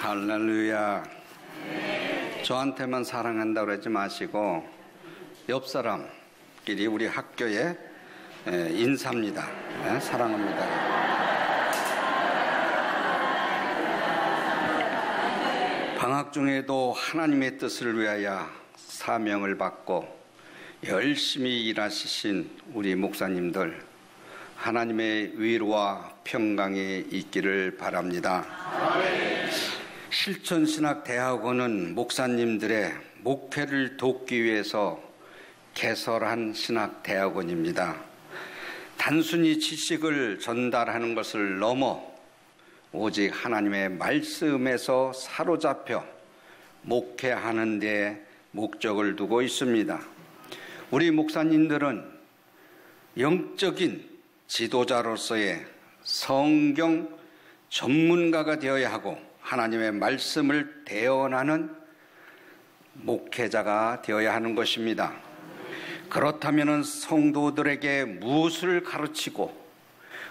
할렐루야. 저한테만 사랑한다고 그러지 마시고 옆 사람끼리 우리 학교에 인사합니다. 사랑합니다. 방학 중에도 하나님의 뜻을 위하여 사명을 받고 열심히 일하신 우리 목사님들, 하나님의 위로와 평강이 있기를 바랍니다. 실천신학대학원은 목사님들의 목회를 돕기 위해서 개설한 신학대학원입니다. 단순히 지식을 전달하는 것을 넘어 오직 하나님의 말씀에서 사로잡혀 목회하는 데 목적을 두고 있습니다. 우리 목사님들은 영적인 지도자로서의 성경 전문가가 되어야 하고 하나님의 말씀을 대언하는 목회자가 되어야 하는 것입니다. 그렇다면 성도들에게 무엇을 가르치고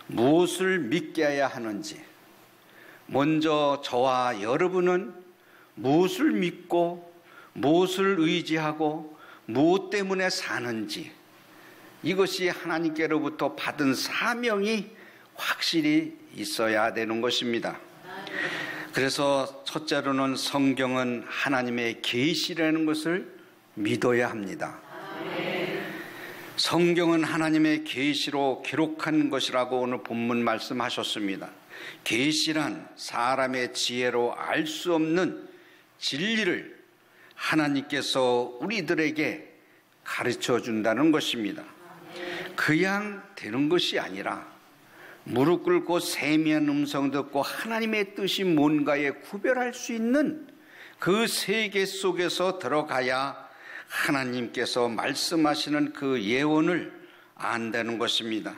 무엇을 믿게 해야 하는지, 먼저 저와 여러분은 무엇을 믿고 무엇을 의지하고 무엇 때문에 사는지, 이것이 하나님께로부터 받은 사명이 확실히 있어야 되는 것입니다. 그래서 첫째로는 성경은 하나님의 계시라는 것을 믿어야 합니다. 성경은 하나님의 계시로 기록한 것이라고 오늘 본문 말씀하셨습니다. 계시란 사람의 지혜로 알 수 없는 진리를 하나님께서 우리들에게 가르쳐 준다는 것입니다. 그냥 되는 것이 아니라 무릎 꿇고 세미한 음성 듣고 하나님의 뜻이 뭔가에 구별할 수 있는 그 세계 속에서 들어가야 하나님께서 말씀하시는 그 예언을 안다는 것입니다.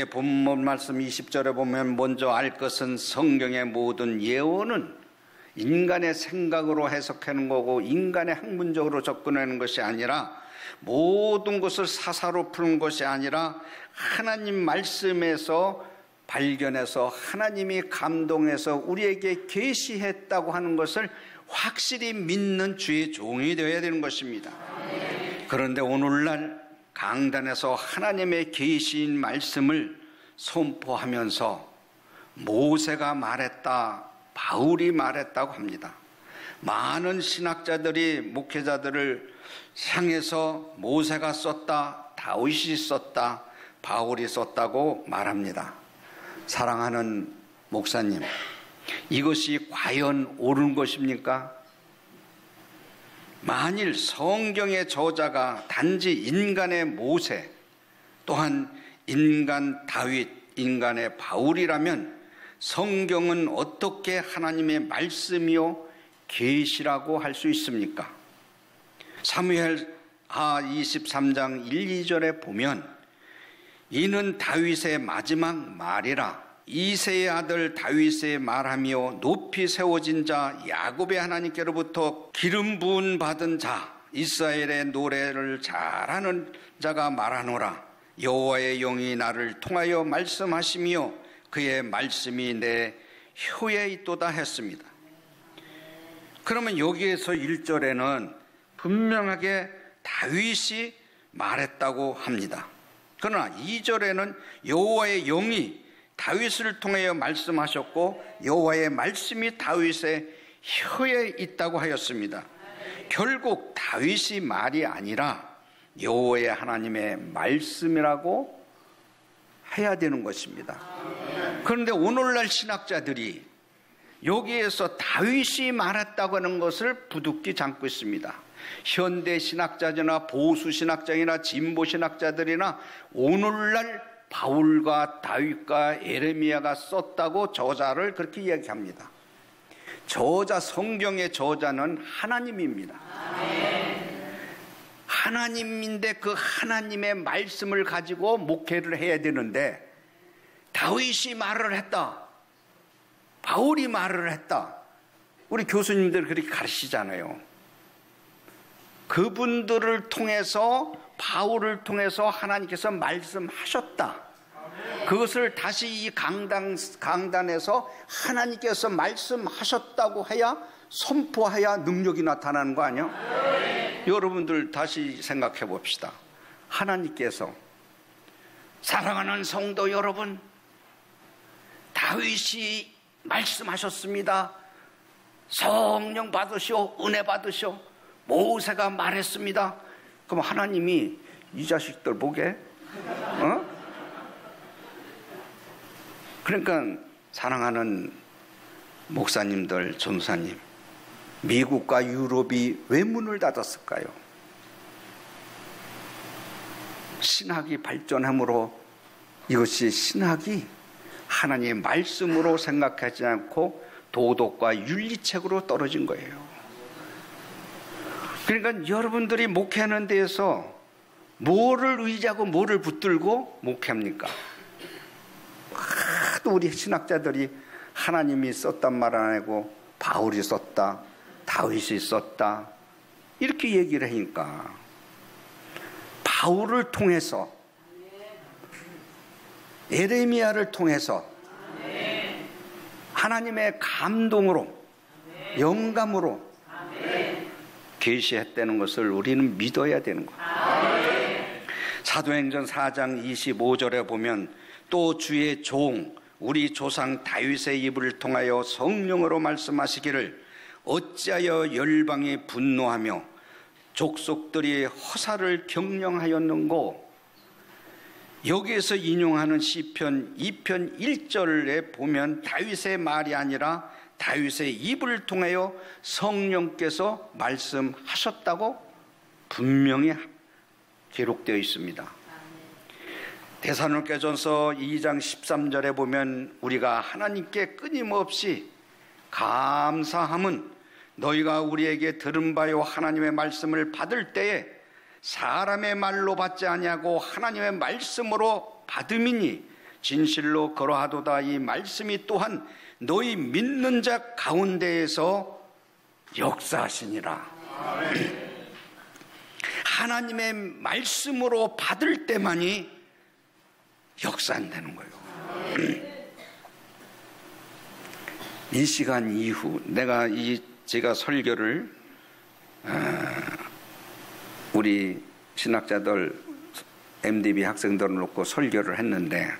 본문 말씀 20절에 보면 먼저 알 것은 성경의 모든 예언은 인간의 생각으로 해석하는 거고 인간의 학문적으로 접근하는 것이 아니라, 모든 것을 사사로 푸는 것이 아니라 하나님 말씀에서 발견해서 하나님이 감동해서 우리에게 계시했다고 하는 것을 확실히 믿는 주의 종이 되어야 되는 것입니다. 그런데 오늘날 강단에서 하나님의 계시인 말씀을 선포하면서 모세가 말했다, 바울이 말했다고 합니다. 많은 신학자들이 목회자들을 향해서 모세가 썼다, 다윗이 썼다, 바울이 썼다고 말합니다. 사랑하는 목사님, 이것이 과연 옳은 것입니까? 만일 성경의 저자가 단지 인간의 모세, 또한 인간 다윗, 인간의 바울이라면 성경은 어떻게 하나님의 말씀이요 계시라고 할 수 있습니까? 사무엘하 23장 1, 2절에 보면 이는 다윗의 마지막 말이라, 이새의 아들 다윗의 말하며 높이 세워진 자 야곱의 하나님께로부터 기름 부은 받은 자 이스라엘의 노래를 잘하는 자가 말하노라. 여호와의 영이 나를 통하여 말씀하시며 그의 말씀이 내 혀에 있도다 했습니다. 그러면 여기에서 1절에는 분명하게 다윗이 말했다고 합니다. 그러나 2절에는 여호와의 영이 다윗을 통하여 말씀하셨고 여호와의 말씀이 다윗의 혀에 있다고 하였습니다. 결국 다윗이 말이 아니라 여호와의 하나님의 말씀이라고 해야 되는 것입니다. 그런데 오늘날 신학자들이 여기에서 다윗이 말했다고 하는 것을 부둥켜 안고 있습니다. 현대 신학자들이나 보수 신학자이나 진보 신학자들이나 오늘날 바울과 다윗과 예레미야가 썼다고 저자를 그렇게 이야기합니다. 저자, 성경의 저자는 하나님입니다. 하나님인데 그 하나님의 말씀을 가지고 목회를 해야 되는데 다윗이 말을 했다, 바울이 말을 했다, 우리 교수님들 그렇게 가르치잖아요. 그분들을 통해서, 바울을 통해서 하나님께서 말씀하셨다. 그것을 다시 이 강단에서 하나님께서 말씀하셨다고 해야 선포해야 능력이 나타나는 거 아니에요? 여러분들 다시 생각해 봅시다. 하나님께서 사랑하는 성도 여러분, 다윗이 말씀하셨습니다. 성령 받으시오, 은혜 받으시오. 모세가 말했습니다. 그럼 하나님이 이 자식들 보게? 그러니까 사랑하는 목사님들, 전사님, 미국과 유럽이 왜 문을 닫았을까요? 신학이 발전함으로 이것이 신학이 하나님의 말씀으로 생각하지 않고 도덕과 윤리책으로 떨어진 거예요. 그러니까 여러분들이 목회하는 데에서 뭐를 의지하고 뭐를 붙들고 목회합니까? 하도 우리 신학자들이 하나님이 썼단 말 안 하고 바울이 썼다, 다윗이 썼다 이렇게 얘기를 하니까 바울을 통해서 예레미야를 통해서 하나님의 감동으로 영감으로 계시했다는 것을 우리는 믿어야 되는 거예요. 사도행전 4장 25절에 보면 또 주의 종 우리 조상 다윗의 입을 통하여 성령으로 말씀하시기를 어찌하여 열방이 분노하며 족속들이 허사를 경영하였는고. 여기에서 인용하는 시편 2편 1절에 보면 다윗의 말이 아니라 다윗의 입을 통하여 성령께서 말씀하셨다고 분명히 기록되어 있습니다. 데살로니가전서 2장 13절에 보면 우리가 하나님께 끊임없이 감사함은 너희가 우리에게 들은 바요 하나님의 말씀을 받을 때에 사람의 말로 받지 아니하고 하나님의 말씀으로 받음이니 진실로 그러하도다. 이 말씀이 또한 너희 믿는 자 가운데에서 역사하시니라. 하나님의 말씀으로 받을 때만이 역사한다는 거예요. 이 시간 이후 제가 설교를 우리 신학자들 MDB 학생들을 놓고 설교를 했는데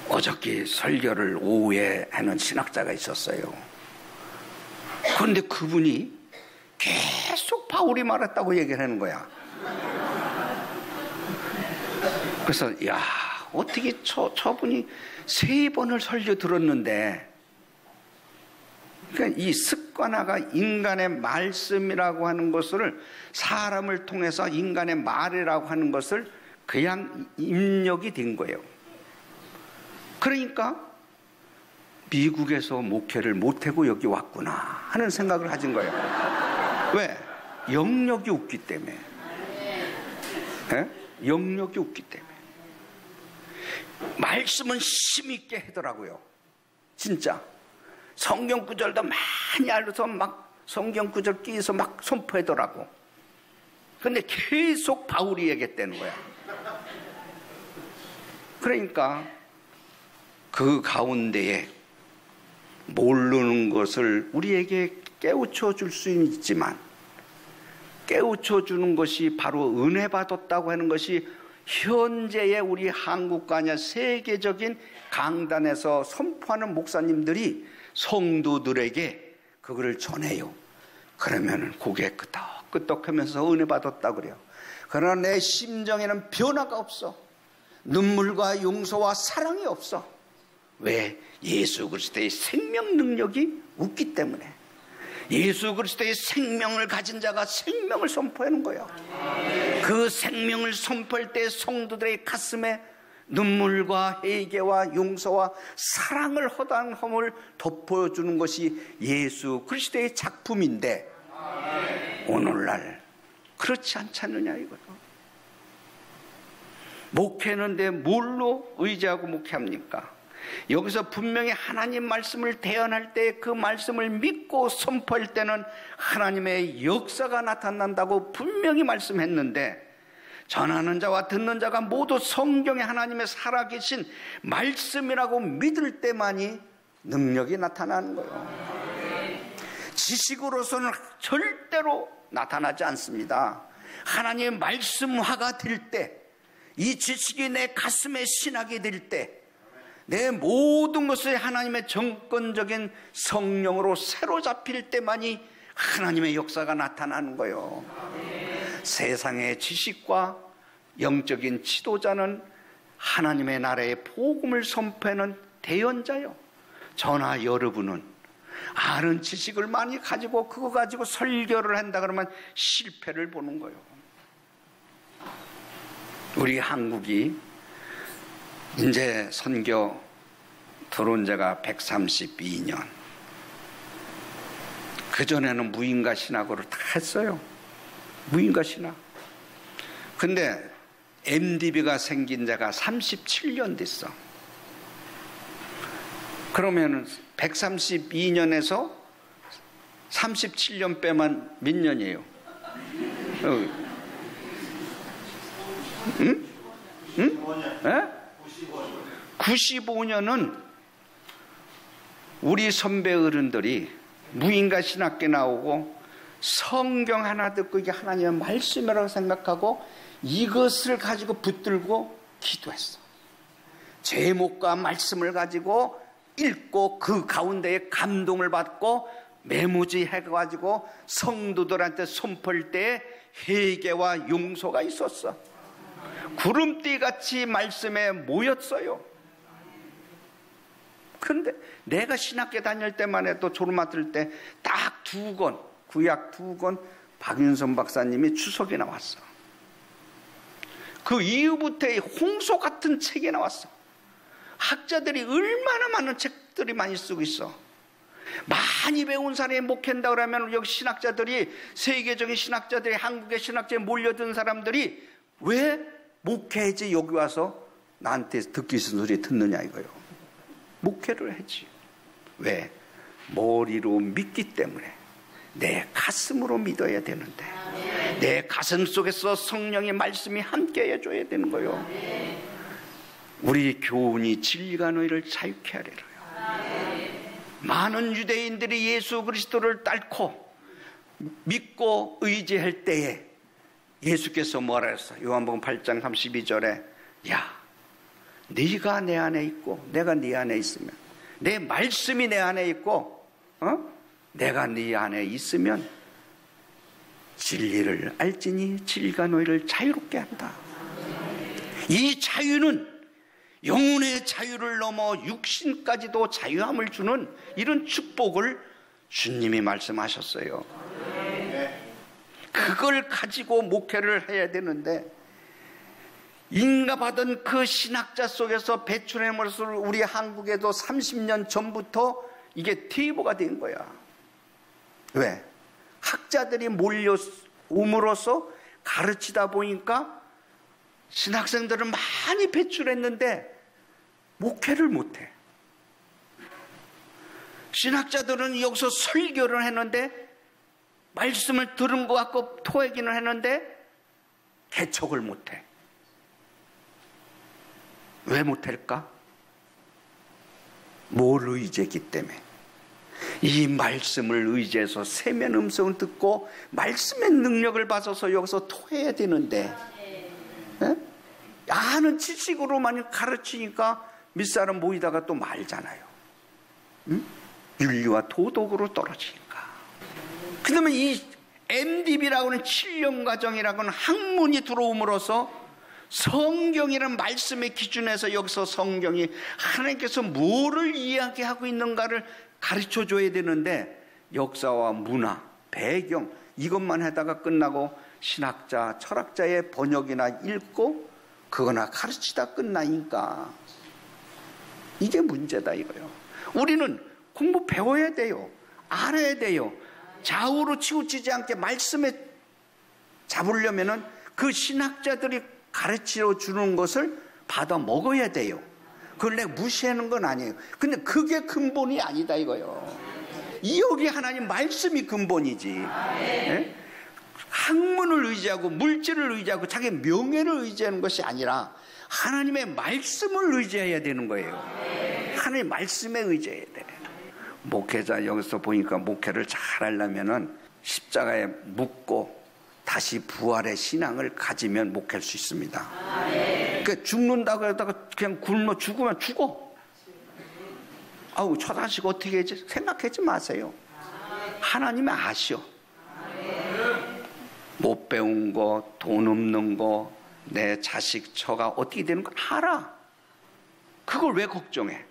어저께 설교를 오후에 하는 신학자가 있었어요. 그런데 그분이 계속 바울이 말했다고 얘기를 하는 거야. 그래서 야, 어떻게 저분이 3번을 설교 들었는데, 그러니까 이 습관화가 인간의 말씀이라고 하는 것을 사람을 통해서 인간의 말이라고 하는 것을 그냥 입력이 된 거예요. 그러니까 미국에서 목회를 못하고 여기 왔구나 하는 생각을 가진 거예요. 왜? 영역이 없기 때문에. 네? 영역이 없기 때문에. 말씀은 힘있게 하더라고요. 진짜 성경 구절도 많이 알아서 막 성경 구절 끼서 막 선포하더라고. 근데 계속 바울이 얘기했다는 거야. 그러니까 그 가운데에 모르는 것을 우리에게 깨우쳐 줄 수는 있지만, 깨우쳐 주는 것이 바로 은혜 받았다고 하는 것이 현재의 우리 한국과 아니라 세계적인 강단에서 선포하는 목사님들이 성도들에게 그거를 전해요. 그러면 고개 끄덕끄덕하면서 은혜 받았다 그래요. 그러나 내 심정에는 변화가 없어. 눈물과 용서와 사랑이 없어. 왜? 예수 그리스도의 생명 능력이 없기 때문에. 예수 그리스도의 생명을 가진 자가 생명을 선포하는 거예요. 그 생명을 선포할 때 성도들의 가슴에 눈물과 회개와 용서와 사랑을 허당함을 덮어주는 것이 예수 그리스도의 작품인데, 오늘날 그렇지 않잖느냐 이거죠. 목회하는데 뭘로 의지하고 목회합니까? 여기서 분명히 하나님 말씀을 대언할 때 그 말씀을 믿고 선포할 때는 하나님의 역사가 나타난다고 분명히 말씀했는데, 전하는 자와 듣는 자가 모두 성경에 하나님의 살아계신 말씀이라고 믿을 때만이 능력이 나타나는 거예요. 지식으로서는 절대로 나타나지 않습니다. 하나님의 말씀화가 될 때, 이 지식이 내 가슴에 신학이 될 때, 내 모든 것이 하나님의 정권적인 성령으로 새로잡힐 때만이 하나님의 역사가 나타나는 거예요. 세상의 지식과 영적인 지도자는 하나님의 나라의 복음을 선포하는 대언자요. 저나 여러분은 아는 지식을 많이 가지고 그거 가지고 설교를 한다 그러면 실패를 보는 거예요. 우리 한국이 이제 선교 들어온 지가 132년. 그전에는 무인가 신학으로 다 했어요. 무인가 신학. 근데 MDB가 생긴 지가 37년 됐어. 그러면 132년에서 37년 빼면 몇 년이에요? 응? 응? 95년은 우리 선배 어른들이 무인가 신학교 나오고 성경 하나 듣고 이게 하나님의 말씀이라고 생각하고 이것을 가지고 붙들고 기도했어. 제목과 말씀을 가지고 읽고 그 가운데에 감동을 받고 메모지해가지고 성도들한테 선포할 때 회개와 용서가 있었어. 구름띠같이 말씀에 모였어요. 그런데 내가 신학교 다닐 때만 해도 졸업 맡을 때 딱 2권, 구약 2권 박윤선 박사님이 주석에 나왔어. 그 이후부터 홍소 같은 책이 나왔어. 학자들이 얼마나 많은 책들이 많이 쓰고 있어. 많이 배운 사람이 목회한다 그러면 여기 신학자들이, 세계적인 신학자들이, 한국의 신학자에 몰려든 사람들이 왜 목회해야지 여기 와서 나한테 듣기 싫은 소리 듣느냐 이거요. 목회를 하지. 왜? 머리로 믿기 때문에. 내 가슴으로 믿어야 되는데 내 가슴 속에서 성령의 말씀이 함께 해줘야 되는 거예요. 우리 교훈이 진리가 너희를 자유케 하리라요. 많은 유대인들이 예수 그리스도를 닳고 믿고 의지할 때에 예수께서 뭐라 했어? 요한복음 8장 32절에 야, 네가 내 안에 있고 내가 네 안에 있으면, 내 말씀이 내 안에 있고 내가 네 안에 있으면 진리를 알지니 진리가 너희를 자유롭게 한다. 이 자유는 영혼의 자유를 넘어 육신까지도 자유함을 주는 이런 축복을 주님이 말씀하셨어요. 그걸 가지고 목회를 해야 되는데 인가받은 그 신학자 속에서 배출해물을 우리 한국에도 30년 전부터 이게 퇴보가 된 거야. 왜? 학자들이 몰려옴으로써 가르치다 보니까 신학생들을 많이 배출했는데 목회를 못해. 신학자들은 여기서 설교를 했는데 말씀을 들은 것 같고 토해기는 했는데 개척을 못해. 왜 못할까? 뭘 의지했기 때문에. 이 말씀을 의지해서 세면 음성을 듣고 말씀의 능력을 받아서 여기서 토해야 되는데 에? 아는 지식으로만 가르치니까 밑사람 모이다가 또 말잖아요. 응? 윤리와 도덕으로 떨어지니까. 그러면 이 MDB라고 하는 7년 과정이라고 하는 학문이 들어옴으로써 성경이라는 말씀의 기준에서 여기서 성경이 하나님께서 뭐를 이야기하고 있는가를 가르쳐줘야 되는데 역사와 문화, 배경 이것만 하다가 끝나고 신학자, 철학자의 번역이나 읽고 그거나 가르치다 끝나니까 이게 문제다 이거예요. 우리는 공부 배워야 돼요. 알아야 돼요. 좌우로 치우치지 않게 말씀에 잡으려면은 그 신학자들이 가르쳐 주는 것을 받아 먹어야 돼요. 그걸 내가 무시하는 건 아니에요. 근데 그게 근본이 아니다 이거예요. 여기 하나님 말씀이 근본이지. 네? 학문을 의지하고 물질을 의지하고 자기 명예를 의지하는 것이 아니라 하나님의 말씀을 의지해야 되는 거예요. 하나님의 말씀에 의지해야 돼. 목회자 여기서 보니까 목회를 잘하려면은 십자가에 묻고 다시 부활의 신앙을 가지면 목회할 수 있습니다. 그러니까 죽는다고 하다가 그냥 굶어 죽으면 죽어. 아우 저 자식 어떻게 하지? 생각하지 마세요. 하나님이 아시오. 못 배운 거, 돈 없는 거, 내 자식 처가 어떻게 되는 거 알아. 그걸 왜 걱정해?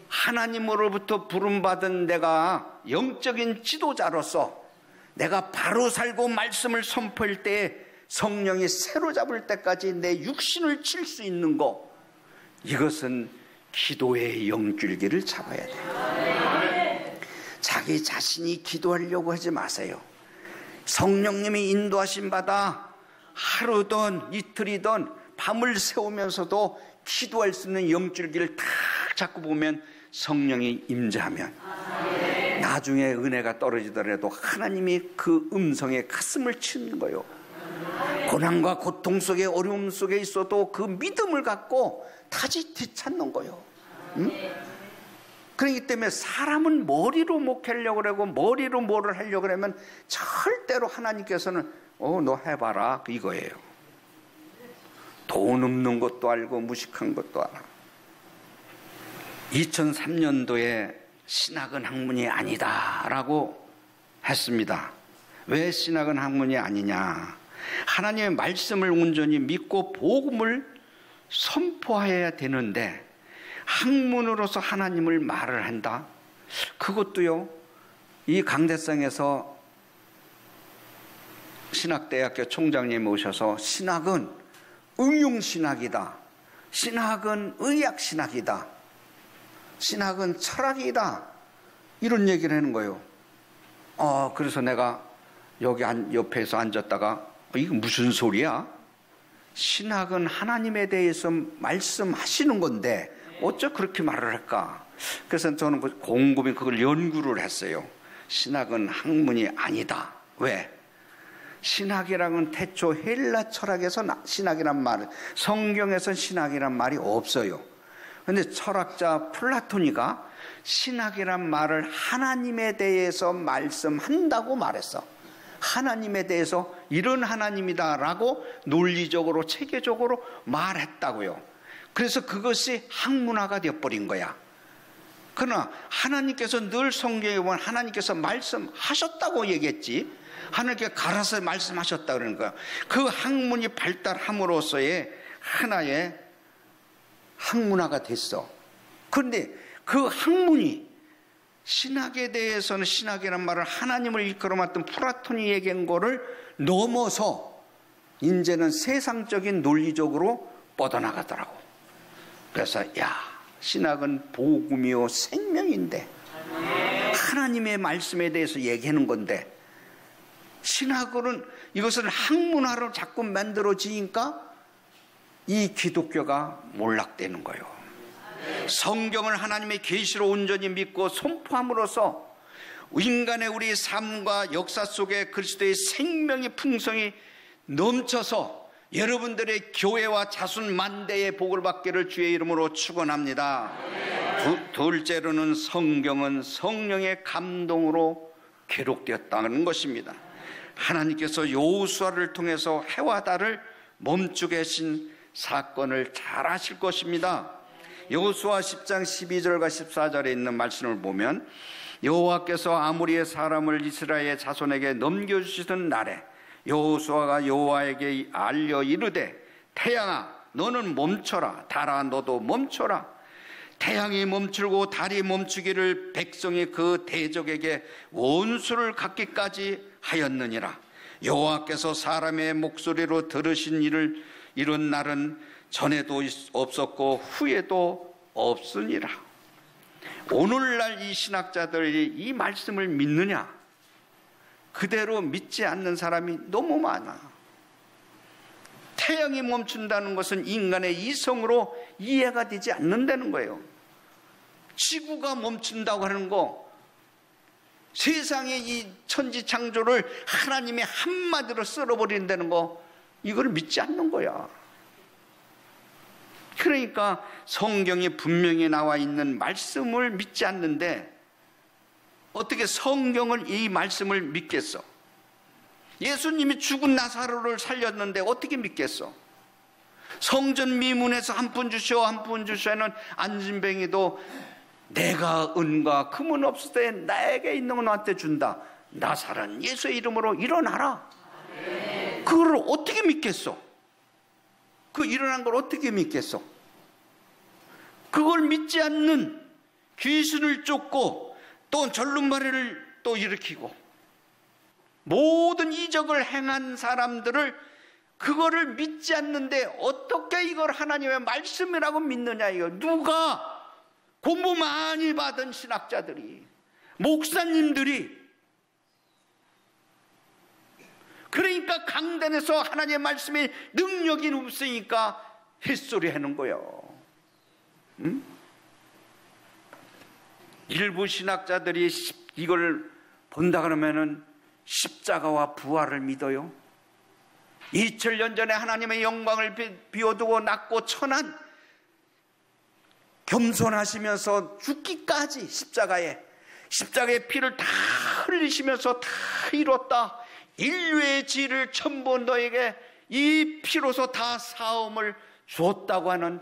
하나님으로부터 부름받은 내가 영적인 지도자로서 내가 바로 살고 말씀을 선포할 때 성령이 새로 잡을 때까지 내 육신을 칠 수 있는 거, 이것은 기도의 영줄기를 잡아야 돼요. 자기 자신이 기도하려고 하지 마세요. 성령님이 인도하신 바다 하루든 이틀이든 밤을 새우면서도 기도할 수 있는 영줄기를 탁 잡고 보면 성령이 임재하면 나중에 은혜가 떨어지더라도 하나님이 그 음성에 가슴을 치는 거예요. 고난과 고통 속에 어려움 속에 있어도 그 믿음을 갖고 다시 되찾는 거예요. 응? 그렇기 때문에 사람은 머리로 목하려고 그러고 머리로 뭐를 하려고 그러면 절대로 하나님께서는 너 해봐라 이거예요. 돈 없는 것도 알고 무식한 것도 알아. 2003년도에 신학은 학문이 아니다라고 했습니다. 왜 신학은 학문이 아니냐? 하나님의 말씀을 온전히 믿고 복음을 선포해야 되는데 학문으로서 하나님을 말을 한다? 그것도요, 이 강대상에서 신학대학교 총장님이 오셔서 신학은 응용신학이다, 신학은 의학신학이다, 신학은 철학이다, 이런 얘기를 하는 거예요. 그래서 내가 여기 옆에서 앉았다가 이거 무슨 소리야? 신학은 하나님에 대해서 말씀하시는 건데 어쩌 그렇게 말을 할까? 그래서 저는 곰곰이 그걸 연구를 했어요. 신학은 학문이 아니다. 왜? 신학이라는 태초 헬라 철학에서 신학이란 말, 성경에서 신학이란 말이 없어요. 그런데 철학자 플라토니가 신학이란 말을 하나님에 대해서 말씀한다고 말했어. 하나님에 대해서 이런 하나님이다라고 논리적으로 체계적으로 말했다고요. 그래서 그것이 학문화가 되어버린 거야. 그러나 하나님께서 늘 성경에 보면 하나님께서 말씀하셨다고 얘기했지, 하나님께 갈아서 말씀하셨다 그러는 거야. 그 학문이 발달함으로써의 하나의 학문화가 됐어. 그런데 그 학문이 신학에 대해서는 신학이란 말을 하나님을 일컬어 맡은 플라톤이 얘기한 거를 넘어서 이제는 세상적인 논리적으로 뻗어나가더라고. 그래서 신학은 복음이요 생명인데 하나님의 말씀에 대해서 얘기하는 건데 신학으로는 이것은 학문화로 자꾸 만들어지니까 이 기독교가 몰락되는 거예요. 성경을 하나님의 계시로 온전히 믿고 선포함으로써 인간의 우리 삶과 역사 속에 그리스도의 생명의 풍성이 넘쳐서 여러분들의 교회와 자손 만대의 복을 받기를 주의 이름으로 축원합니다. 둘째로는 성경은 성령의 감동으로 기록되었다는 것입니다. 하나님께서 여호수아를 통해서 해와 달을 멈추게 하신 사건을 잘 아실 것입니다. 여호수아 10장 12절과 14절에 있는 말씀을 보면 여호와께서 아모리의 사람을 이스라엘 자손에게 넘겨주시던 날에 여호수아가 여호와에게 알려 이르되 태양아 너는 멈춰라, 달아 너도 멈춰라. 태양이 멈추고 달이 멈추기를 백성이 그 대적에게 원수를 갖기까지 하였느니라. 여호와께서 사람의 목소리로 들으신 일을 이룬 날은 전에도 없었고 후에도 없으니라. 오늘날 이 신학자들이 이 말씀을 믿느냐? 그대로 믿지 않는 사람이 너무 많아. 태양이 멈춘다는 것은 인간의 이성으로 이해가 되지 않는다는 거예요. 지구가 멈춘다고 하는 거 세상의 이 천지 창조를 하나님이 한마디로 쓸어버린다는 거, 이걸 믿지 않는 거야. 그러니까 성경에 분명히 나와 있는 말씀을 믿지 않는데 어떻게 성경을, 이 말씀을 믿겠어? 예수님이 죽은 나사로를 살렸는데 어떻게 믿겠어? 성전 미문에서 한 푼 주시오 한 푼 주시오는 안진뱅이도 내가 은과 금은 없을 때 나에게 있는 건 너한테 준다. 나사렛 예수의 이름으로 일어나라. 그걸 어떻게 믿겠어? 그 일어난 걸 어떻게 믿겠어? 그걸 믿지 않는, 귀신을 쫓고 또 절름발이를 또 일으키고 모든 이적을 행한 사람들을, 그거를 믿지 않는데 어떻게 이걸 하나님의 말씀이라고 믿느냐. 이거 누가? 공부 많이 받은 신학자들이, 목사님들이. 그러니까 강단에서 하나님의 말씀에 능력이 없으니까 햇소리 하는 거예요. 응? 일부 신학자들이 이걸 본다 그러면은 십자가와 부활을 믿어요. 2000년 전에 하나님의 영광을 비워두고 낮고 천한, 겸손하시면서 죽기까지 십자가의 피를 다 흘리시면서 다 이뤘다. 인류의 죄를 전부 너에게 이 피로서 다 사함을 주었다고 하는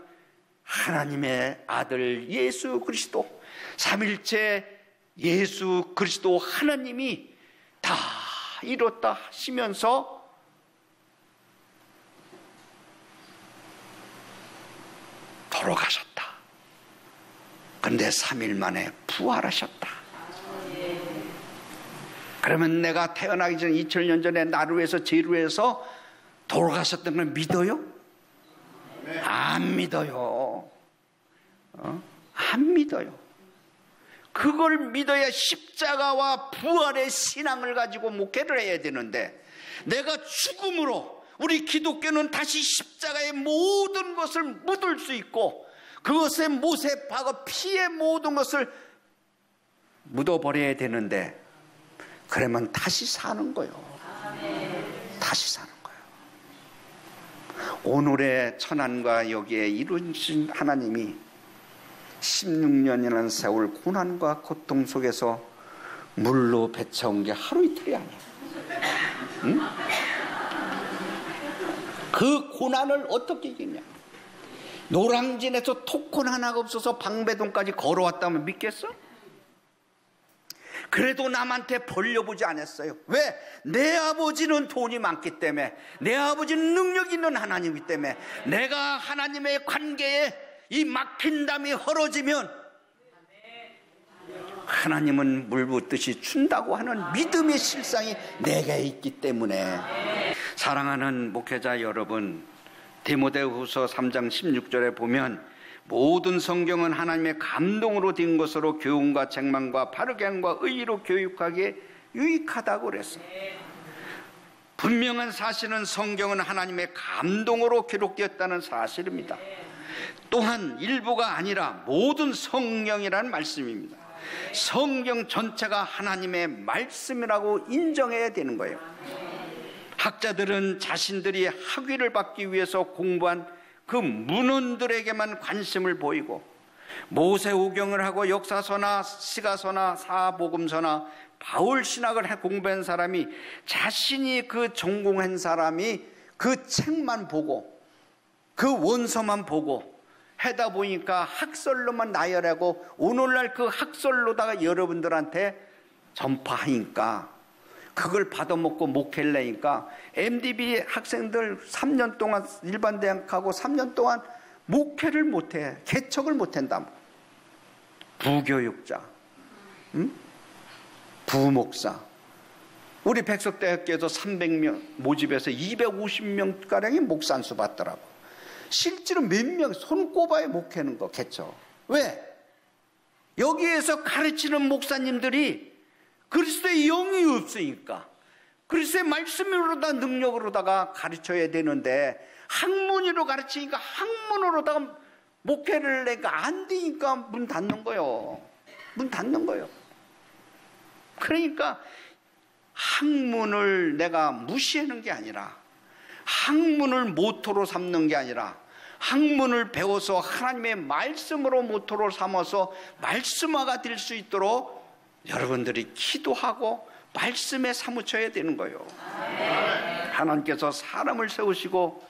하나님의 아들 예수 그리스도, 삼일체 예수 그리스도 하나님이 다 이뤘다 하시면서 돌아가셨다. 그런데 3일 만에 부활하셨다. 그러면 내가 태어나기 전 2000년 전에 나를 위해서 죄를 위해서 돌아가셨던 걸 믿어요? 안 믿어요. 안 믿어요. 그걸 믿어야 십자가와 부활의 신앙을 가지고 목회를 해야 되는데, 내가 죽음으로, 우리 기독교는 다시 십자가의 모든 것을 묻을 수 있고 그것의 못에 박아 피의 모든 것을 묻어버려야 되는데, 그러면 다시 사는 거예요. 다시 사는 거예요. 오늘의 천안과 여기에 이루신 하나님이 16년이라는 세월 고난과 고통 속에서 물로 배쳐온 게 하루 이틀이 아니야. 응? 그 고난을 어떻게 이기냐? 노량진에서 토큰 하나가 없어서 방배동까지 걸어왔다면 믿겠어? 그래도 남한테 벌려보지 않았어요. 왜? 내 아버지는 돈이 많기 때문에, 내 아버지는 능력 있는 하나님이기 때문에, 내가 하나님의 관계에 이 막힌 담이 헐어지면 하나님은 물 붓듯이 준다고 하는 믿음의 실상이 내게 있기 때문에. 사랑하는 목회자 여러분, 디모데후서 3장 16절에 보면 모든 성경은 하나님의 감동으로 된 것으로 교훈과 책망과 바르게 함과 의의로 교육하기에 유익하다고 그랬어. 분명한 사실은 성경은 하나님의 감동으로 기록되었다는 사실입니다. 또한 일부가 아니라 모든 성경이라는 말씀입니다. 성경 전체가 하나님의 말씀이라고 인정해야 되는 거예요. 학자들은 자신들이 학위를 받기 위해서 공부한 그 문헌들에게만 관심을 보이고, 모세오경을 하고 역사서나 시가서나 사복음서나 바울신학을 공부한 사람이, 자신이 그 전공한 사람이 그 책만 보고 그 원서만 보고 하다 보니까 학설로만 나열하고 오늘날 그 학설로다가 여러분들한테 전파하니까 그걸 받아먹고 목회를 내니까 MDB 학생들 3년 동안 일반 대학하고 3년 동안 목회를 못해, 개척을 못한다. 부교육자, 부목사. 우리 백석대학교에서 300명 모집해서 250명가량이 목사 안수 받더라고. 실제로 몇 명 손 꼽아야 목회하는 거, 개척. 왜? 여기에서 가르치는 목사님들이 그리스도의 영이 없으니까, 그리스도의 말씀으로다 능력으로다가 가르쳐야 되는데, 학문으로 가르치니까 학문으로다가 목회를 내가 안 되니까 문 닫는 거예요. 문 닫는 거예요. 그러니까 학문을 내가 무시하는 게 아니라, 학문을 모토로 삼는 게 아니라, 학문을 배워서 하나님의 말씀으로 모토로 삼아서 말씀화가 될 수 있도록 여러분들이 기도하고 말씀에 사무쳐야 되는 거예요. 하나님께서 사람을 세우시고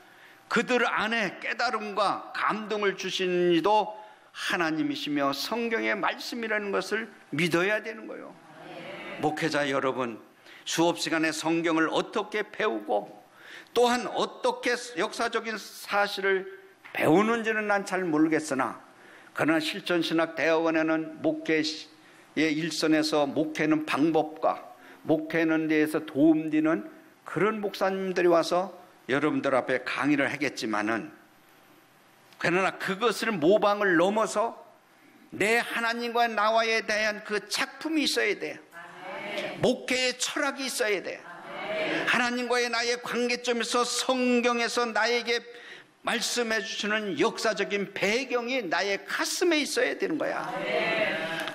그들 안에 깨달음과 감동을 주시는 이도 하나님이시며 성경의 말씀이라는 것을 믿어야 되는 거예요. 목회자 여러분, 수업 시간에 성경을 어떻게 배우고 또한 어떻게 역사적인 사실을 배우는지는 난 잘 모르겠으나, 그러나 실천신학대학원에는 목회의 일선에서 목회는 방법과 목회는 데에서 도움되는 그런 목사님들이 와서 여러분들 앞에 강의를 하겠지만은, 그러나 그것을 모방을 넘어서 내 하나님과 나와에 대한 그 작품이 있어야 돼요. 목회의 철학이 있어야 돼요. 하나님과의 나의 관계점에서 성경에서 나에게 말씀해 주시는 역사적인 배경이 나의 가슴에 있어야 되는 거야.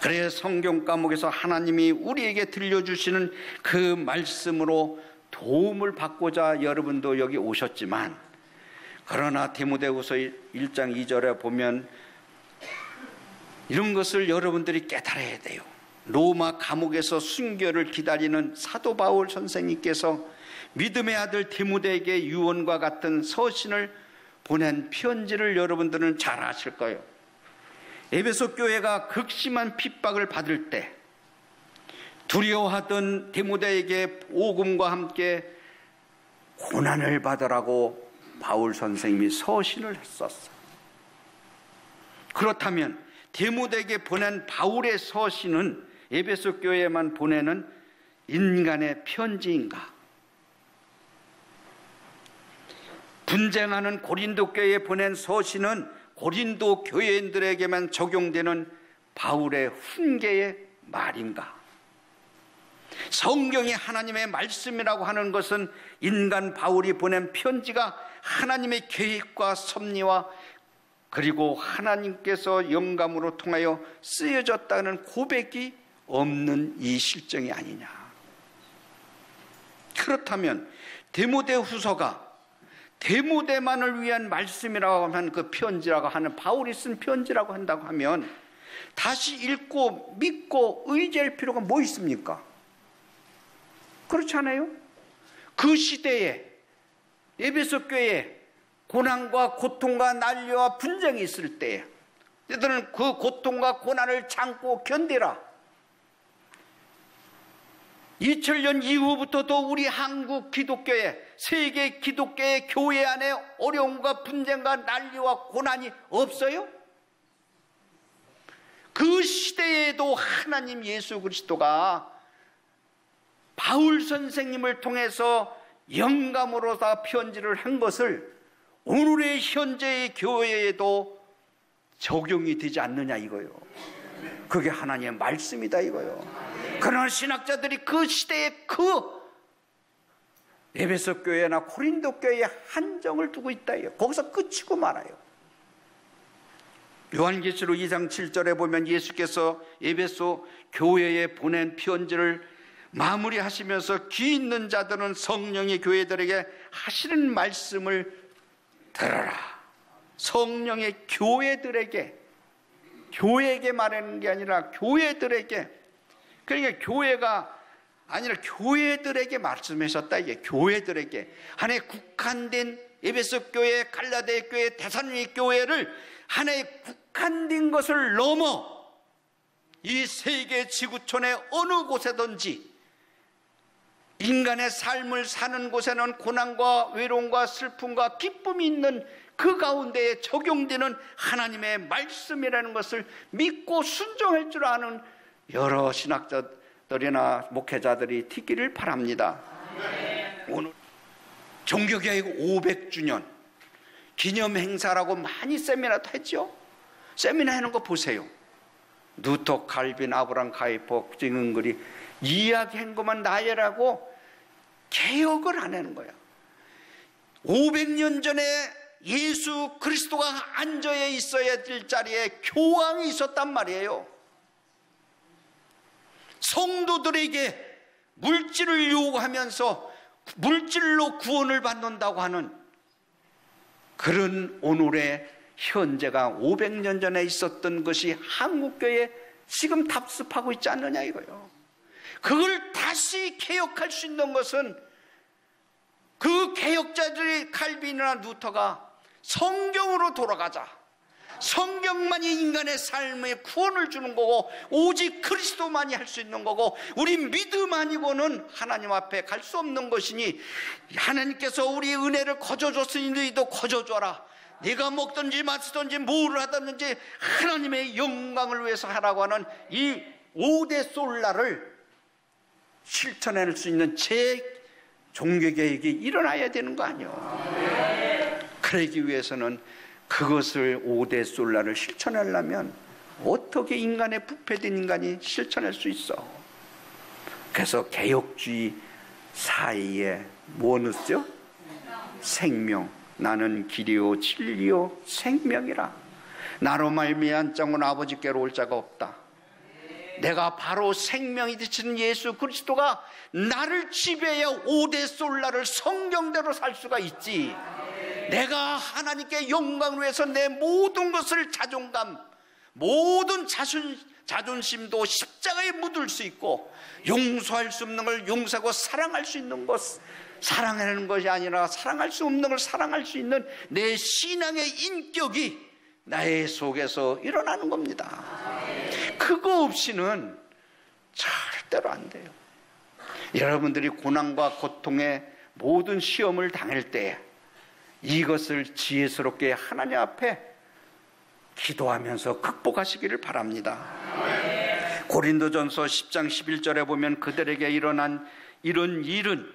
그래야 성경 과목에서 하나님이 우리에게 들려주시는 그 말씀으로 도움을 받고자 여러분도 여기 오셨지만, 그러나 디모데후서 1장 2절에 보면 이런 것을 여러분들이 깨달아야 돼요. 로마 감옥에서 순교를 기다리는 사도 바울 선생님께서 믿음의 아들 디모데에게 유언과 같은 서신을 보낸 편지를 여러분들은 잘 아실 거예요. 에베소 교회가 극심한 핍박을 받을 때 두려워하던 디모데에게 복음과 함께 고난을 받으라고 바울 선생님이 서신을 했었어. 그렇다면 디모데에게 보낸 바울의 서신은 에베소 교회에만 보내는 인간의 편지인가? 분쟁하는 고린도 교회에 보낸 서신은 고린도 교회인들에게만 적용되는 바울의 훈계의 말인가? 성경이 하나님의 말씀이라고 하는 것은 인간 바울이 보낸 편지가 하나님의 계획과 섭리와 그리고 하나님께서 영감으로 통하여 쓰여졌다는 고백이 없는 이 실정이 아니냐. 그렇다면 디모데후서가 디모데만을 위한 말씀이라고 하면 그 편지라고 하는, 바울이 쓴 편지라고 한다고 하면 다시 읽고 믿고 의지할 필요가 뭐 있습니까? 그렇지 않아요? 그 시대에 에베소 교회에 고난과 고통과 난리와 분쟁이 있을 때에 너희들은 그 고통과 고난을 참고 견디라. 2000년 이후부터도 우리 한국 기독교회, 세계 기독교의 교회 안에 어려움과 분쟁과 난리와 고난이 없어요? 그 시대에도 하나님 예수 그리스도가 바울 선생님을 통해서 영감으로 다 편지를 한 것을 오늘의 현재의 교회에도 적용이 되지 않느냐 이거요. 그게 하나님의 말씀이다 이거요. 그러나 신학자들이 그 시대에 그 에베소 교회나 고린도 교회에 한정을 두고 있다 이거요. 거기서 끝이고 말아요. 요한계시록 2장 7절에 보면 예수께서 에베소 교회에 보낸 편지를 마무리하시면서 귀 있는 자들은 성령의 교회들에게 하시는 말씀을 들어라. 성령의 교회들에게, 교회에게 말하는 게 아니라 교회들에게, 그러니까 교회가 아니라 교회들에게 말씀하셨다. 이게 교회들에게, 하나의 국한된 에베소 교회, 갈라디아 교회, 데살로니가 교회를 하나의 국한된 것을 넘어 이 세계 지구촌의 어느 곳에든지 인간의 삶을 사는 곳에는 고난과 외로움과 슬픔과 기쁨이 있는 그 가운데에 적용되는 하나님의 말씀이라는 것을 믿고 순종할 줄 아는 여러 신학자들이나 목회자들이 있기를 바랍니다. 오늘 종교개혁 500주년 기념 행사라고 많이 세미나도 했죠. 세미나 하는 거 보세요. 누토, 칼빈, 아브람, 카이퍼, 증언글이 이야기한 것만 나열하고 개혁을 안 하는 거야. 500년 전에 예수 그리스도가 앉아 있어야 될 자리에 교황이 있었단 말이에요. 성도들에게 물질을 요구하면서 물질로 구원을 받는다고 하는 그런 오늘의 현재가 500년 전에 있었던 것이 한국교회에 지금 답습하고 있지 않느냐 이거요. 그걸 다시 개혁할 수 있는 것은 그 개혁자들의 칼빈이나 루터가 성경으로 돌아가자, 성경만이 인간의 삶에 구원을 주는 거고 오직 그리스도만이 할 수 있는 거고 우리 믿음 아니고는 하나님 앞에 갈 수 없는 것이니 하나님께서 우리의 은혜를 거저줬으니 너희도 거저줘라. 네가 먹든지 마시든지 뭘 하든지 하나님의 영광을 위해서 하라고 하는 이 5대 솔라를 실천할 수 있는 제 종교개혁이 일어나야 되는 거 아니에요. 그러기 위해서는 그것을 5대 솔라를 실천하려면 어떻게 인간의 부패된 인간이 실천할 수 있어? 그래서 개혁주의 사이에 뭐 넣었죠? 생명. 나는 길이요 진리요 생명이라. 나로 말미암아 장은 아버지께로 올 자가 없다. 내가 바로 생명이 되시는 예수 그리스도가 나를 지배하여 5대 솔라를 성경대로 살 수가 있지. 내가 하나님께 영광을 위해서 내 모든 것을 자존감, 모든 자존심도 십자가에 묻을 수 있고 용서할 수 없는 걸 용서하고 사랑할 수 있는 것, 사랑하는 것이 아니라 사랑할 수 없는 걸 사랑할 수 있는 내 신앙의 인격이 나의 속에서 일어나는 겁니다. 그거 없이는 절대로 안 돼요. 여러분들이 고난과 고통의 모든 시험을 당할 때 이것을 지혜스럽게 하나님 앞에 기도하면서 극복하시기를 바랍니다. 고린도전서 10장 11절에 보면 그들에게 일어난 이런 일은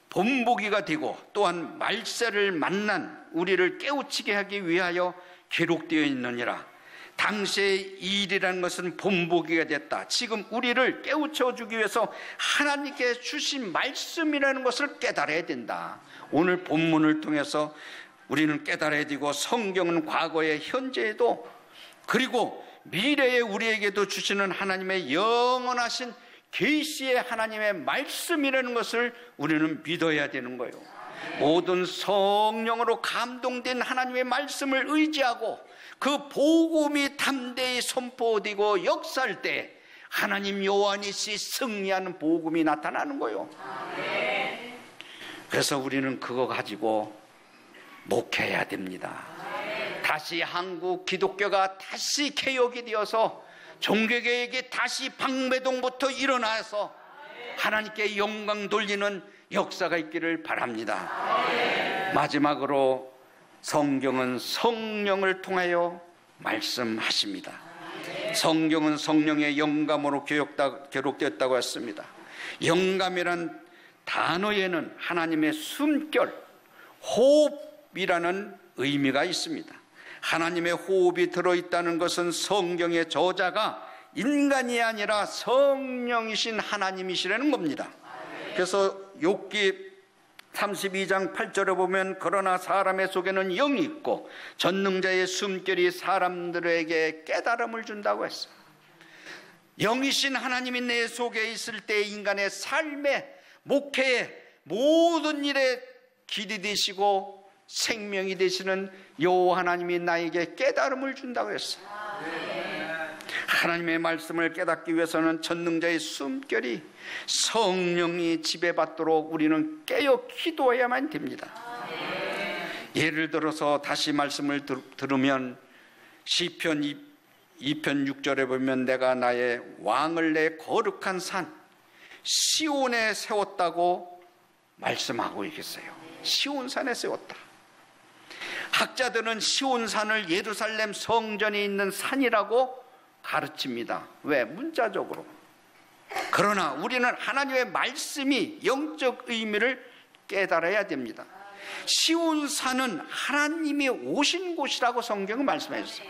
본보기가 되고 또한 말세를 만난 우리를 깨우치게 하기 위하여 기록되어 있느니라. 당시의 일이라는 것은 본보기가 됐다. 지금 우리를 깨우쳐주기 위해서 하나님께 주신 말씀이라는 것을 깨달아야 된다. 오늘 본문을 통해서 우리는 깨달아야 되고 성경은 과거에 현재에도 그리고 미래에 우리에게도 주시는 하나님의 영원하신 계시의 하나님의 말씀이라는 것을 우리는 믿어야 되는 거예요. 모든 성령으로 감동된 하나님의 말씀을 의지하고 그 복음이 담대히 선포되고 역사할 때 하나님 요한이시 승리하는 복음이 나타나는 거예요. 그래서 우리는 그거 가지고 목회해야 됩니다. 다시 한국 기독교가 다시 개혁이 되어서 종교개혁이 다시 방배동부터 일어나서 하나님께 영광 돌리는 역사가 있기를 바랍니다. 마지막으로 성경은 성령을 통하여 말씀하십니다. 성경은 성령의 영감으로 기록되었다고 했습니다. 영감이란 단어에는 하나님의 숨결, 호흡이라는 의미가 있습니다. 하나님의 호흡이 들어있다는 것은 성경의 저자가 인간이 아니라 성령이신 하나님이시라는 겁니다. 그래서 욥기 32장 8절에 보면 그러나 사람의 속에는 영이 있고 전능자의 숨결이 사람들에게 깨달음을 준다고 했어요. 영이신 하나님이 내 속에 있을 때 인간의 삶에 목회에 모든 일에 길이 되시고 생명이 되시는 여호와 하나님이 나에게 깨달음을 준다고 했어요. 하나님의 말씀을 깨닫기 위해서는 전능자의 숨결이 성령이 지배받도록 우리는 깨어 기도해야만 됩니다. 예를 들어서 다시 말씀을 들으면 시편 2편 6절에 보면 내가 나의 왕을 내 거룩한 산 시온에 세웠다고 말씀하고 있겠어요. 시온산에 세웠다. 학자들은 시온산을 예루살렘 성전이 있는 산이라고 가르칩니다. 왜? 문자적으로. 그러나 우리는 하나님의 말씀이 영적 의미를 깨달아야 됩니다. 시온산은 하나님이 오신 곳이라고 성경은 말씀하셨어요.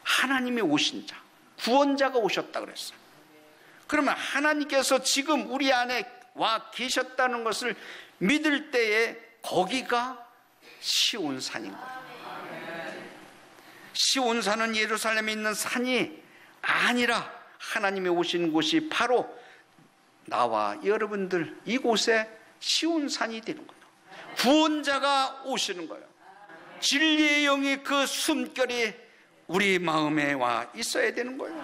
하나님이 오신 자, 구원자가 오셨다 그랬어요. 그러면 하나님께서 지금 우리 안에 와 계셨다는 것을 믿을 때에 거기가 시온산인 거예요. 시온산은 예루살렘에 있는 산이 아니라 하나님이 오신 곳이 바로 나와 여러분들 이곳에 시온산이 되는 거예요. 구원자가 오시는 거예요. 진리의 영이 그 숨결이 우리 마음에 와 있어야 되는 거예요.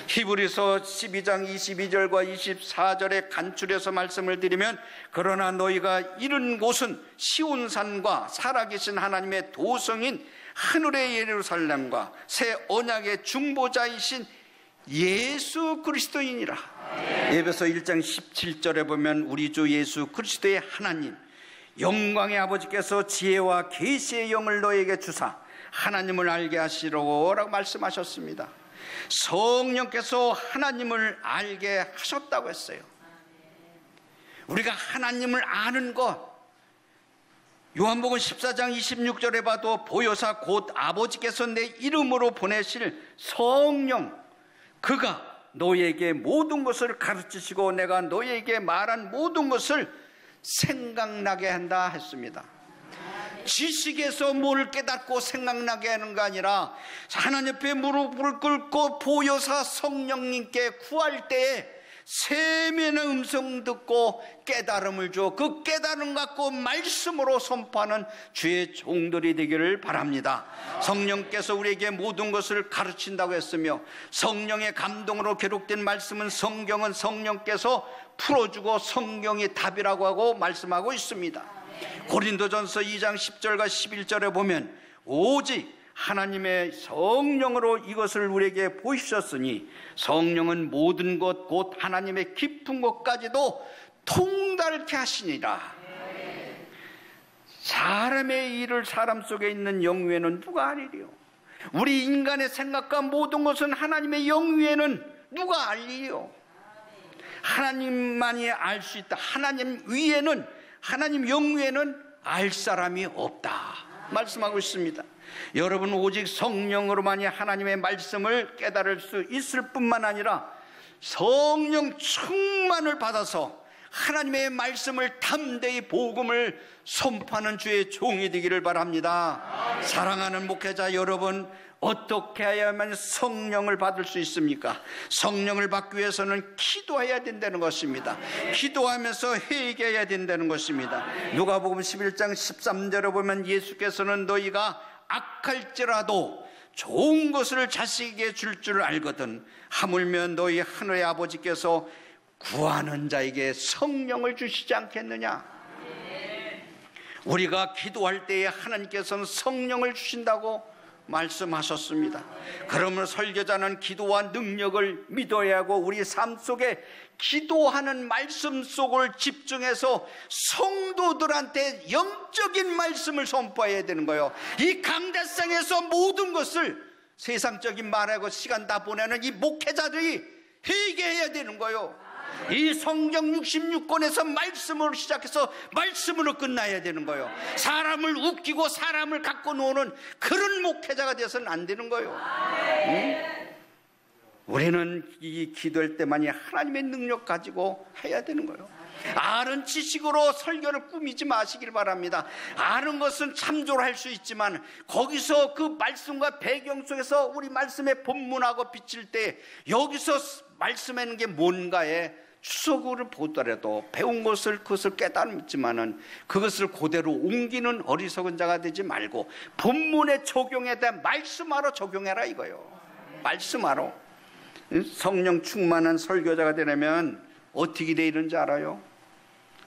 히브리서 12장 22절과 24절에 간추려서 말씀을 드리면, 그러나 너희가 이른 곳은 시온산과 살아계신 하나님의 도성인 하늘의 예루살렘과 새 언약의 중보자이신 예수 그리스도이니라. 에베소 1장 17절에 보면 우리 주 예수 그리스도의 하나님 영광의 아버지께서 지혜와 계시의 영을 너에게 주사 하나님을 알게 하시라고 말씀하셨습니다. 성령께서 하나님을 알게 하셨다고 했어요. 우리가 하나님을 아는 것, 요한복음 14장 26절에 봐도 보효사 곧 아버지께서 내 이름으로 보내실 성령, 그가 너희에게 모든 것을 가르치시고 내가 너희에게 말한 모든 것을 생각나게 한다 했습니다. 지식에서 뭘 깨닫고 생각나게 하는 거 아니라 하나님 앞에 무릎을 꿇고 보효사 성령님께 구할 때에 세면의 음성 듣고 깨달음을 줘 그 깨달음 갖고 말씀으로 선포하는 주의 종들이 되기를 바랍니다. 성령께서 우리에게 모든 것을 가르친다고 했으며, 성령의 감동으로 기록된 말씀은 성경은 성령께서 풀어주고 성경이 답이라고 하고 말씀하고 있습니다. 고린도전서 2장 10절과 11절에 보면 오직 하나님의 성령으로 이것을 우리에게 보이셨으니 성령은 모든 것 곧 하나님의 깊은 것까지도 통달케 하시니라. 사람의 일을 사람 속에 있는 영위에는 누가 알리리요? 우리 인간의 생각과 모든 것은 하나님의 영위에는 누가 알리요? 하나님만이 알 수 있다. 하나님 위에는, 하나님 영위에는 알 사람이 없다 말씀하고 있습니다. 여러분, 오직 성령으로만이 하나님의 말씀을 깨달을 수 있을 뿐만 아니라 성령 충만을 받아서 하나님의 말씀을 담대히 복음을 선포하는 주의 종이 되기를 바랍니다. 사랑하는 목회자 여러분, 어떻게 해야만 성령을 받을 수 있습니까? 성령을 받기 위해서는 기도해야 된다는 것입니다. 기도하면서 회개해야 된다는 것입니다. 누가복음 11장 13절에 보면 예수께서는 너희가 악할지라도 좋은 것을 자식에게 줄 줄 알거든 하물며 너희 하늘의 아버지께서 구하는 자에게 성령을 주시지 않겠느냐? 우리가 기도할 때에 하나님께서는 성령을 주신다고 말씀하셨습니다. 그러면 설교자는 기도와 능력을 믿어야 하고 우리 삶 속에 기도하는 말씀 속을 집중해서 성도들한테 영적인 말씀을 선포해야 되는 거예요. 이 강대상에서 모든 것을 세상적인 말하고 시간 다 보내는 이 목회자들이 회개해야 되는 거예요. 이 성경 66권에서 말씀으로 시작해서 말씀으로 끝나야 되는 거예요. 사람을 웃기고 사람을 갖고 노는 그런 목회자가 되어서는 안 되는 거예요. 우리는 이 기도할 때만이 하나님의 능력 가지고 해야 되는 거예요. 아는 지식으로 설교를 꾸미지 마시길 바랍니다. 아는 것은 참조를 할 수 있지만 거기서 그 말씀과 배경 속에서 우리 말씀의 본문하고 비칠 때 여기서 말씀하는 게 뭔가에 추석을 보더라도 배운 것을 그것을 깨달았지만은 그것을 그대로 옮기는 어리석은 자가 되지 말고 본문에 적용에 대한 말씀하러 적용해라 이거요. 말씀하러. 성령 충만한 설교자가 되려면 어떻게 돼 있는지 알아요?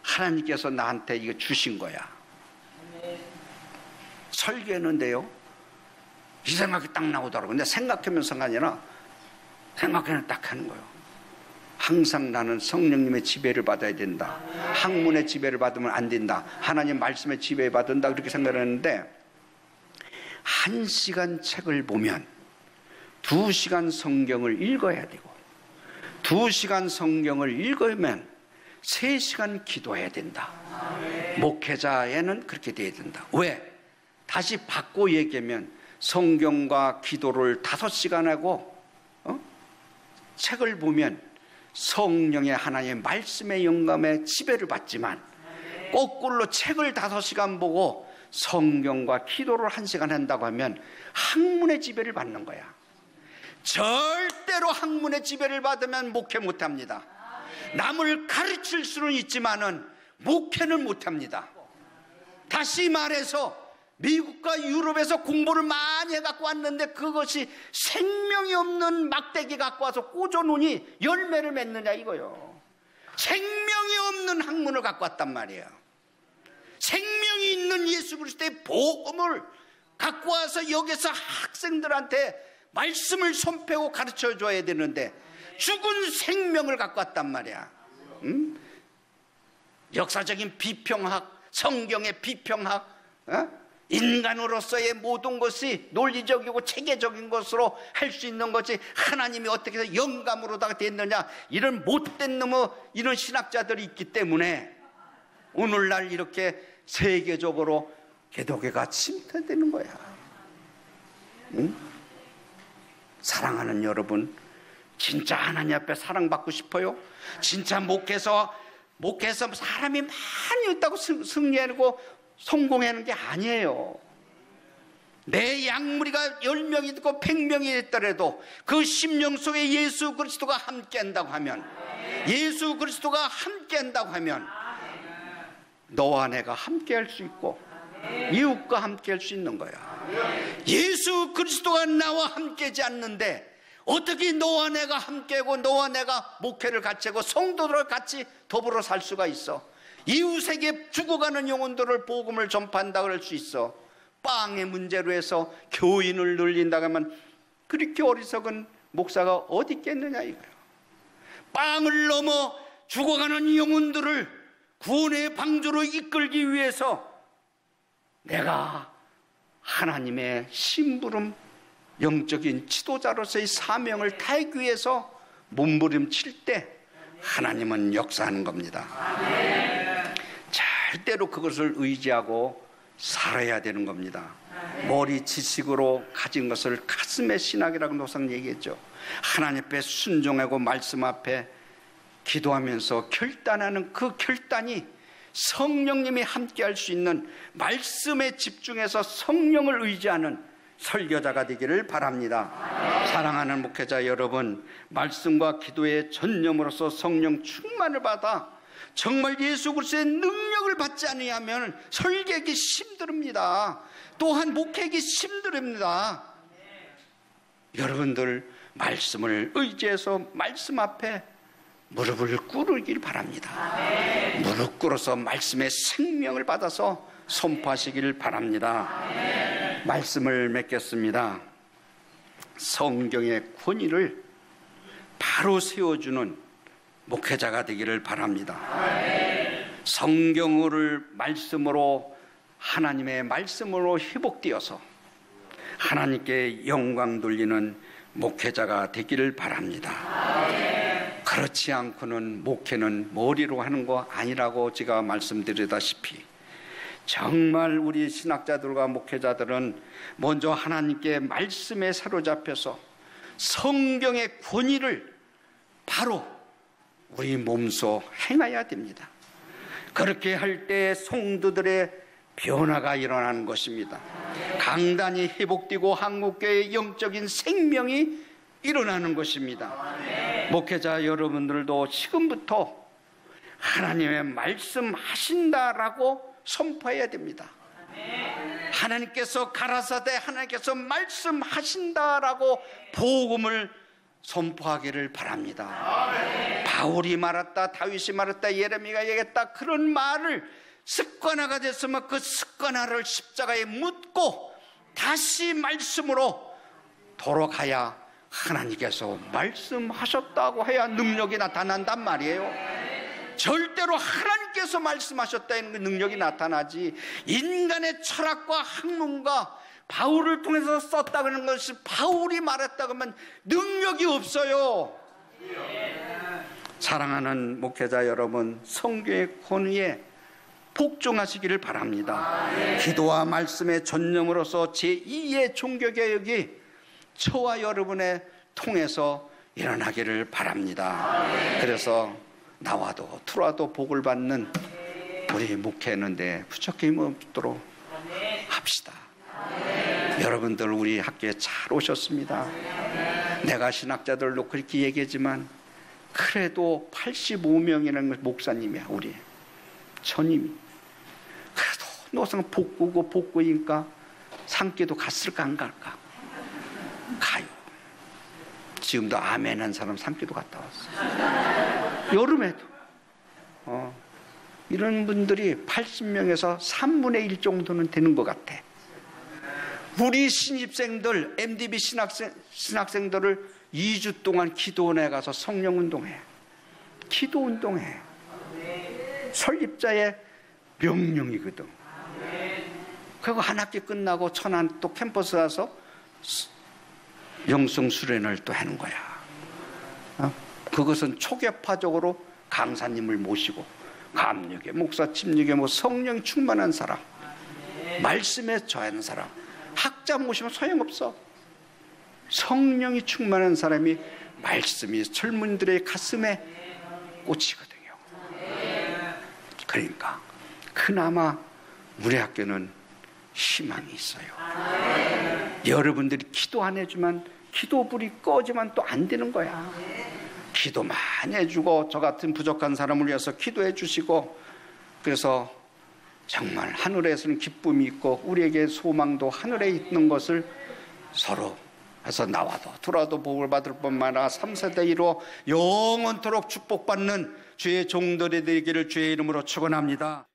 하나님께서 나한테 이거 주신 거야. 설교했는데요, 이 생각이 딱 나오더라고요. 근데 생각하면서가 아니라 생각하면 딱 하는 거예요. 항상 나는 성령님의 지배를 받아야 된다. 학문의 지배를 받으면 안 된다. 하나님 말씀의 지배 받는다. 그렇게 생각을 했는데 1시간 책을 보면 2시간 성경을 읽어야 되고 2시간 성경을 읽으면 3시간 기도해야 된다. 목회자에는 그렇게 돼야 된다. 왜? 다시 바꿔 얘기하면 성경과 기도를 5시간 하고 책을 보면 성령의 하나님의 말씀의 영감에 지배를 받지만 거꾸로 책을 5시간 보고 성경과 기도를 1시간 한다고 하면 학문의 지배를 받는 거야. 절대로 학문의 지배를 받으면 목회 못합니다. 남을 가르칠 수는 있지만은 목회는 못합니다. 다시 말해서 미국과 유럽에서 공부를 많이 해갖고 왔는데 그것이 생명이 없는 막대기 갖고 와서 꽂아놓으니 열매를 맺느냐 이거요. 생명이 없는 학문을 갖고 왔단 말이에요. 생명이 있는 예수 그리스도의 복음을 갖고 와서 여기서 학생들한테 말씀을 선포하고 가르쳐줘야 되는데 죽은 생명을 갖고 왔단 말이야. 역사적인 비평학, 성경의 비평학, 인간으로서의 모든 것이 논리적이고 체계적인 것으로 할 수 있는 것이 하나님이 어떻게 해서 영감으로다가 됐느냐, 이런 못된 놈의 이런 신학자들이 있기 때문에 오늘날 이렇게 세계적으로 개독교가 침투되는 거야. 사랑하는 여러분, 진짜 하나님 앞에 사랑받고 싶어요? 진짜 목회에서 사람이 많이 있다고 승리하고 성공하는 게 아니에요. 내 양무리가 10명이 있고 100명이 있더라도 그 심령 속에 예수 그리스도가 함께한다고 하면, 예수 그리스도가 함께한다고 하면 너와 내가 함께할 수 있고 이웃과 함께할 수 있는 거야. 예수 그리스도가 나와 함께하지 않는데 어떻게 너와 내가 함께하고 너와 내가 목회를 같이 하고 성도들을 같이 더불어 살 수가 있어? 이웃에게 죽어가는 영혼들을 복음을 전파한다고 할 수 있어? 빵의 문제로 해서 교인을 늘린다고 하면 그렇게 어리석은 목사가 어디 있겠느냐 이거예요. 빵을 넘어 죽어가는 영혼들을 구원의 방주로 이끌기 위해서 내가 하나님의 심부름, 영적인 지도자로서의 사명을 다하기 위해서 몸부림칠 때 하나님은 역사하는 겁니다. 절대로 그것을 의지하고 살아야 되는 겁니다. 머리 지식으로 가진 것을 가슴의 신학이라고 노상 얘기했죠. 하나님 앞에 순종하고 말씀 앞에 기도하면서 결단하는 그 결단이 성령님이 함께할 수 있는 말씀에 집중해서 성령을 의지하는 설교자가 되기를 바랍니다. 사랑하는 목회자 여러분, 말씀과 기도의 전념으로서 성령 충만을 받아 정말 예수 그리스도의 능력을 받지 않으면 설교하기 힘듭니다. 또한 목회하기 힘듭니다. 여러분들 말씀을 의지해서 말씀 앞에 무릎을 꿇으길 바랍니다. 무릎 꿇어서 말씀의 생명을 받아서 선포하시길 바랍니다. 말씀을 맺겠습니다. 성경의 권위를 바로 세워주는 목회자가 되기를 바랍니다. 성경을 말씀으로, 하나님의 말씀으로 회복되어서 하나님께 영광 돌리는 목회자가 되기를 바랍니다. 그렇지 않고는 목회는 머리로 하는 거 아니라고 제가 말씀드리다시피 정말 우리 신학자들과 목회자들은 먼저 하나님께 말씀에 사로잡혀서 성경의 권위를 바로 우리 몸소 행해야 됩니다. 그렇게 할 때 성도들의 변화가 일어나는 것입니다. 강단이 회복되고 한국교회의 영적인 생명이 일어나는 것입니다. 목회자 여러분들도 지금부터 하나님의 말씀하신다라고 선포해야 됩니다. 하나님께서 가라사대 하나님께서 말씀하신다라고 복음을 선포하기를 바랍니다. 바울이 말했다, 다윗이 말했다, 예레미야가 얘기했다, 그런 말을 습관화가 됐으면 그 습관화를 십자가에 묻고 다시 말씀으로 돌아가야 하나님께서 말씀하셨다고 해야 능력이 나타난단 말이에요. 절대로 하나님께서 말씀하셨다는 그 능력이 나타나지, 인간의 철학과 학문과 바울을 통해서 썼다고 하는 것이 바울이 말했다고 하면 능력이 없어요. 사랑하는 목회자 여러분, 성경의 권위에 복종하시기를 바랍니다. 기도와 말씀의 전념으로서 제2의 종교개혁이 저와 여러분의 통해서 일어나기를 바랍니다. 그래서 나와도 들어와도 복을 받는 우리 목회하는데 부족함이 없도록 합시다. 여러분들 우리 학교에 잘 오셨습니다. 내가 신학자들도 그렇게 얘기하지만 그래도 85명이라는 목사님이야, 우리 전임이. 그래도 노상 복구니까 산기도 갔을까 안 갈까? 가요. 지금도 아멘 한 사람 산기도 갔다 왔어. 여름에도. 이런 분들이 80명에서 3분의 1 정도는 되는 것 같아. 우리 신입생들, MDB 신학생들을 2주 동안 기도원에 가서 성령운동해. 기도운동해. 설립자의 명령이거든. 그리고 한 학기 끝나고 천안 또 캠퍼스 가서 영성 수련을 또 하는 거야. 그것은 초계파적으로 강사님을 모시고 감력의 목사, 침력의 뭐 성령 충만한 사람, 말씀에 처하는 사람, 학자 모시면 소용없어. 성령이 충만한 사람이 말씀이 젊은이들의 가슴에 꽂히거든요. 그러니까 그나마 우리 학교는 희망이 있어요. 여러분들이 기도 안 해주면 기도불이 꺼지면 또 안 되는 거야. 기도 많이 해주고 저 같은 부족한 사람을 위해서 기도해 주시고, 그래서 정말 하늘에서는 기쁨이 있고 우리에게 소망도 하늘에 있는 것을 서로 해서 나와도 들어와도 복을 받을 뿐만 아니라 3세대 이루어 영원토록 축복받는 주의 종들이 되기를 주의 이름으로 축원합니다.